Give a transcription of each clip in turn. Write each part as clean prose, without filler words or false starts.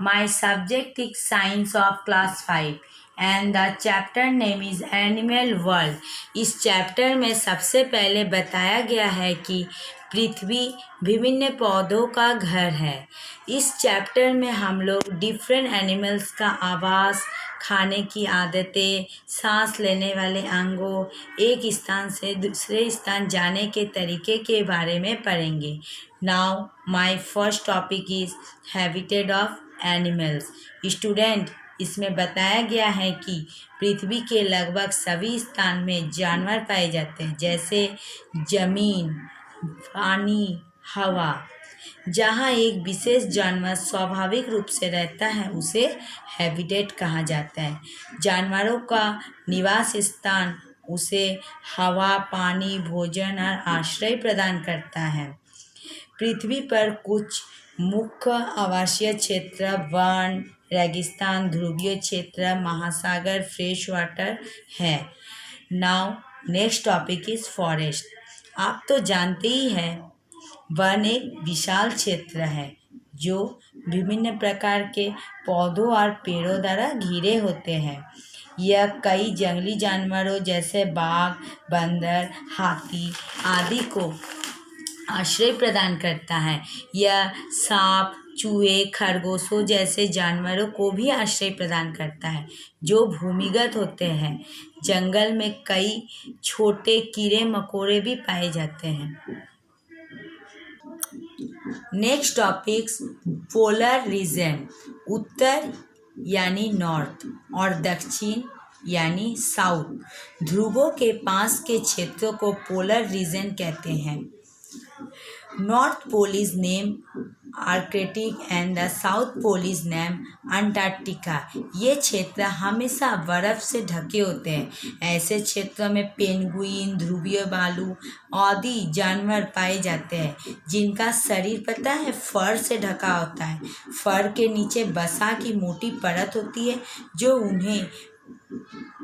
My subject is Science of Class 5 and the chapter name is Animal World. इस chapter में सबसे पहले बताया गया है कि पृथ्वी विभिन्न पौधों का घर है। इस चैप्टर में हम लोग डिफरेंट एनिमल्स का आवास, खाने की आदतें, सांस लेने वाले अंगों, एक स्थान से दूसरे स्थान जाने के तरीके के बारे में पढ़ेंगे। Now my first topic is habitat of animals. Student, इसमें बताया गया है कि पृथ्वी के लगभग सभी स्थान में जानवर पाए जाते हैं, जैसे जमीन, पानी, हवा। जहाँ एक विशेष जानवर स्वाभाविक रूप से रहता है उसे हैबिटेट कहा जाता है। जानवरों का निवास स्थान उसे हवा, पानी, भोजन और आश्रय प्रदान करता है। पृथ्वी पर कुछ मुख्य आवासीय क्षेत्र वन, रेगिस्तान, ध्रुवीय क्षेत्र, महासागर, फ्रेश वाटर है। Now next topic is forest. आप तो जानते ही हैं, वन एक विशाल क्षेत्र है जो विभिन्न प्रकार के पौधों और पेड़ों द्वारा घिरे होते हैं। यह कई जंगली जानवरों जैसे बाघ, बंदर, हाथी आदि को आश्रय प्रदान करता है। यह सांप, चूहे, खरगोशों जैसे जानवरों को भी आश्रय प्रदान करता है जो भूमिगत होते हैं। जंगल में कई छोटे कीड़े मकोड़े भी पाए जाते हैं। Next topics polar region. उत्तर यानी नॉर्थ और दक्षिण यानी साउथ। ध्रुवों के पास के क्षेत्रों को पोलर रीजन कहते हैं। North pole is name Arctic and the south pole is name Antarctica. ये क्षेत्र हमेशा बर्फ से ढके होते हैं। ऐसे क्षेत्रों में पेंगुइन, ध्रुवीय भालू आदि जानवर पाए जाते हैं जिनका शरीर पता है फर से ढका होता है। फर के नीचे वसा की मोटी परत होती है जो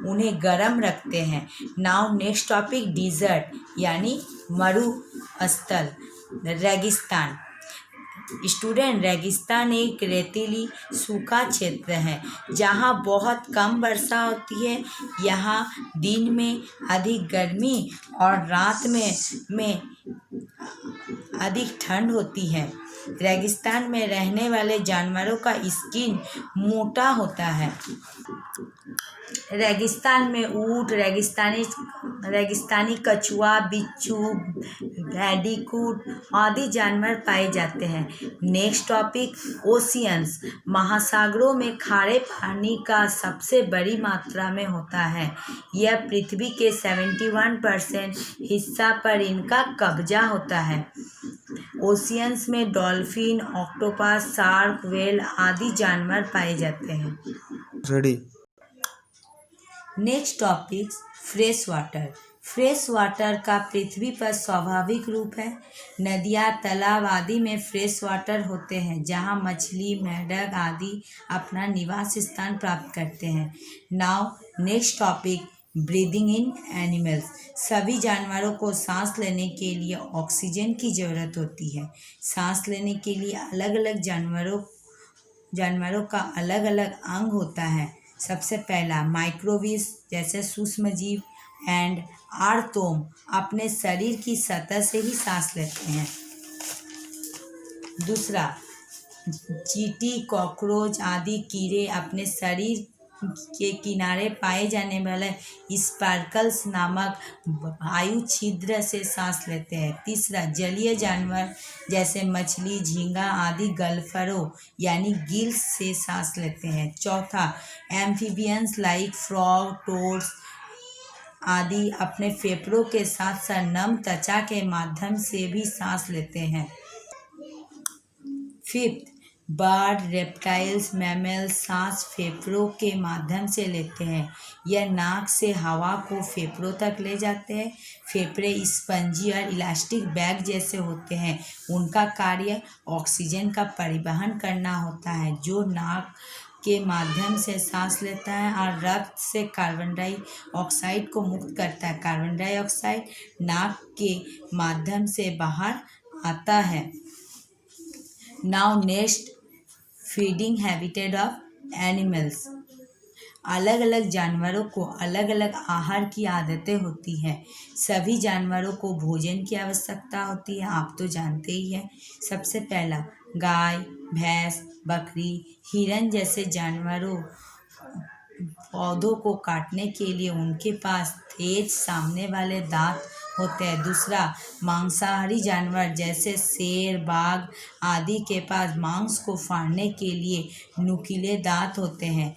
उन्हें गर्म रखते हैं। नाउ नेक्स्ट टॉपिक डिजर्ट यानी मरुस्थल, रेगिस्तान। स्टूडेंट, रेगिस्तान एक रेतीली सूखा क्षेत्र है जहाँ बहुत कम वर्षा होती है। यहाँ दिन में अधिक गर्मी और रात में अधिक ठंड होती है। रेगिस्तान में रहने वाले जानवरों का स्किन मोटा होता है। रेगिस्तान में ऊँट, रेगिस्तानी कछुआ, बिच्छू, बैंडिकूट आदि जानवर पाए जाते हैं। Next topic oceans. महासागरों में खारे पानी का सबसे बड़ी मात्रा में होता है। यह पृथ्वी के 71% हिस्सा पर इनका कब्जा होता है। ओशियंस में डॉल्फिन, ऑक्टोपस, शार्क, व्हेल आदि जानवर पाए जाते हैं। Ready. Next topic fresh water. Fresh water का पृथ्वी पर स्वाभाविक रूप है। नदियाँ, तालाब आदि में फ्रेश वाटर होते हैं जहाँ मछली, मेंढक आदि अपना निवास स्थान प्राप्त करते हैं। Now next topic breathing in animals. सभी जानवरों को सांस लेने के लिए ऑक्सीजन की ज़रूरत होती है। सांस लेने के लिए अलग अलग जानवरों का अलग अलग अंग होता है। सबसे पहला माइक्रोवीस जैसे सूक्ष्म जीव एंड आर्थोम अपने शरीर की सतह से ही सांस लेते हैं। दूसरा, चींटी, कॉकरोच आदि कीड़े अपने शरीर के किनारे पाए जाने वाले स्पार्कल्स नामक वायु छिद्र से सांस लेते हैं। तीसरा, जलीय जानवर जैसे मछली, झींगा आदि गल्फरों यानी गिल्स से सांस लेते हैं। चौथा, एम्फीबियंस लाइक फ्रॉग, टोड्स आदि अपने फेफड़ों के साथ साथ नम त्वचा के माध्यम से भी सांस लेते हैं। फिफ्थ, बर्ड, रेप्टाइल्स, मैमल्स सांस फेफड़ों के माध्यम से लेते हैं। यह नाक से हवा को फेफड़ों तक ले जाते हैं। फेफड़े स्पंजी और इलास्टिक बैग जैसे होते हैं। उनका कार्य ऑक्सीजन का परिवहन करना होता है जो नाक के माध्यम से सांस लेता है और रक्त से कार्बन डाइऑक्साइड को मुक्त करता है। कार्बन डाइऑक्साइड नाक के माध्यम से बाहर आता है। Now next feeding habitat of animals. अलग अलग जानवरों को अलग अलग आहार की आदतें होती हैं। सभी जानवरों को भोजन की आवश्यकता होती है, आप तो जानते ही हैं। सबसे पहला, गाय, भैंस, बकरी, हिरन जैसे जानवरों पौधों को काटने के लिए उनके पास तेज सामने वाले दांत होते हैं। दूसरा, मांसाहारी जानवर जैसे शेर, बाघ आदि के पास मांस को फाड़ने के लिए नुकीले दांत होते हैं।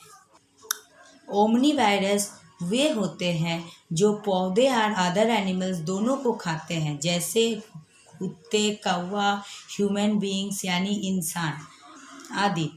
ओमनीवायरस वे होते हैं जो पौधे और अदर एनिमल्स दोनों को खाते हैं, जैसे कुत्ते, कौवा, ह्यूमन बीइंग्स यानी इंसान आदि।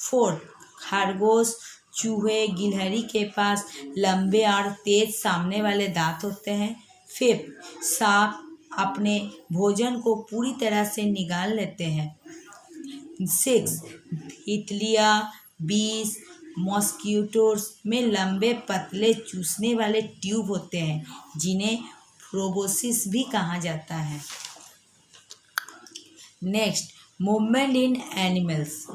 फोर्थ, खरगोश, चूहे, गिलहरी के पास लंबे और तेज सामने वाले दांत होते हैं। फिफ्थ, सांप अपने भोजन को पूरी तरह से निगल लेते हैं। सिक्स, तितलियाँ, बीस, मॉस्किटोस में लंबे पतले चूसने वाले ट्यूब होते हैं, जिन्हें प्रोबोसिस भी कहा जाता है। Next, movement in animals.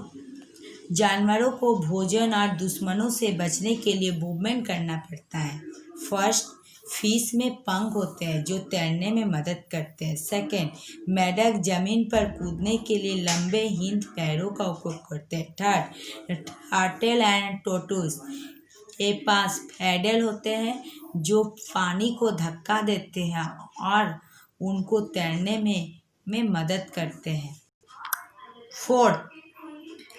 जानवरों को भोजन और दुश्मनों से बचने के लिए मूवमेंट करना पड़ता है। फर्स्ट, फिश में पंख होते हैं जो तैरने में मदद करते हैं। सेकेंड, मेढक जमीन पर कूदने के लिए लंबे हिंद पैरों का उपयोग करते हैं। थर्ड, टर्टल एंड टोर्टोइस के पास पैडल होते हैं जो पानी को धक्का देते हैं और उनको तैरने में मदद करते हैं। फोर्थ,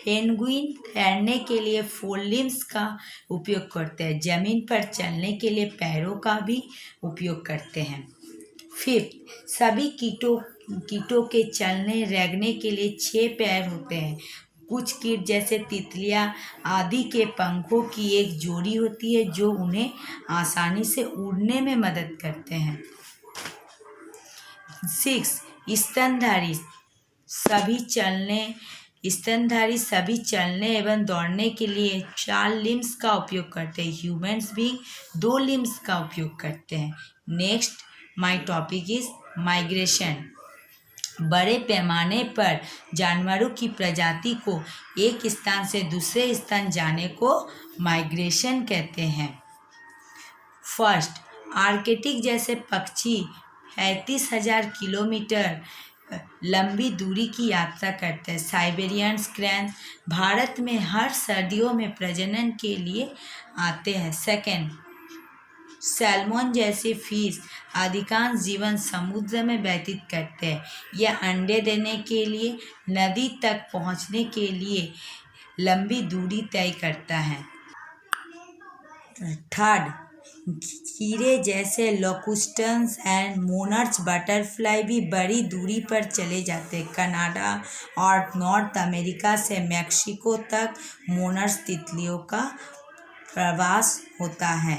पेंगुइन तैरने के लिए फोर लिम्स का उपयोग करते हैं, जमीन पर चलने के लिए पैरों का भी उपयोग करते हैं। फिफ्थ, सभी कीटों के चलने रेंगने के लिए 6 पैर होते हैं। कुछ कीट जैसे तितलियाँ आदि के पंखों की एक जोड़ी होती है जो उन्हें आसानी से उड़ने में मदद करते हैं। 6, स्तनधारी सभी चलने एवं दौड़ने के लिए 4 लिम्स का उपयोग करते हैं। ह्यूमन्स भी 2 लिम्स का उपयोग करते हैं। Next, my topic is migration. बड़े पैमाने पर जानवरों की प्रजाति को एक स्थान से दूसरे स्थान जाने को माइग्रेशन कहते हैं। फर्स्ट, आर्कटिक जैसे पक्षी 35,000 किलोमीटर लंबी दूरी की यात्रा करते हैं। साइबेरियन क्रैंस भारत में हर सर्दियों में प्रजनन के लिए आते हैं। सेकेंड, सैल्मन जैसे फिश अधिकांश जीवन समुद्र में व्यतीत करते हैं। यह अंडे देने के लिए नदी तक पहुंचने के लिए लंबी दूरी तय करता है। थर्ड, कीड़े जैसे लोकुस्टस एंड मोनर्च बटरफ्लाई भी बड़ी दूरी पर चले जाते हैं। कनाडा और नॉर्थ अमेरिका से मैक्सिको तक मोनर्च तितलियों का प्रवास होता है।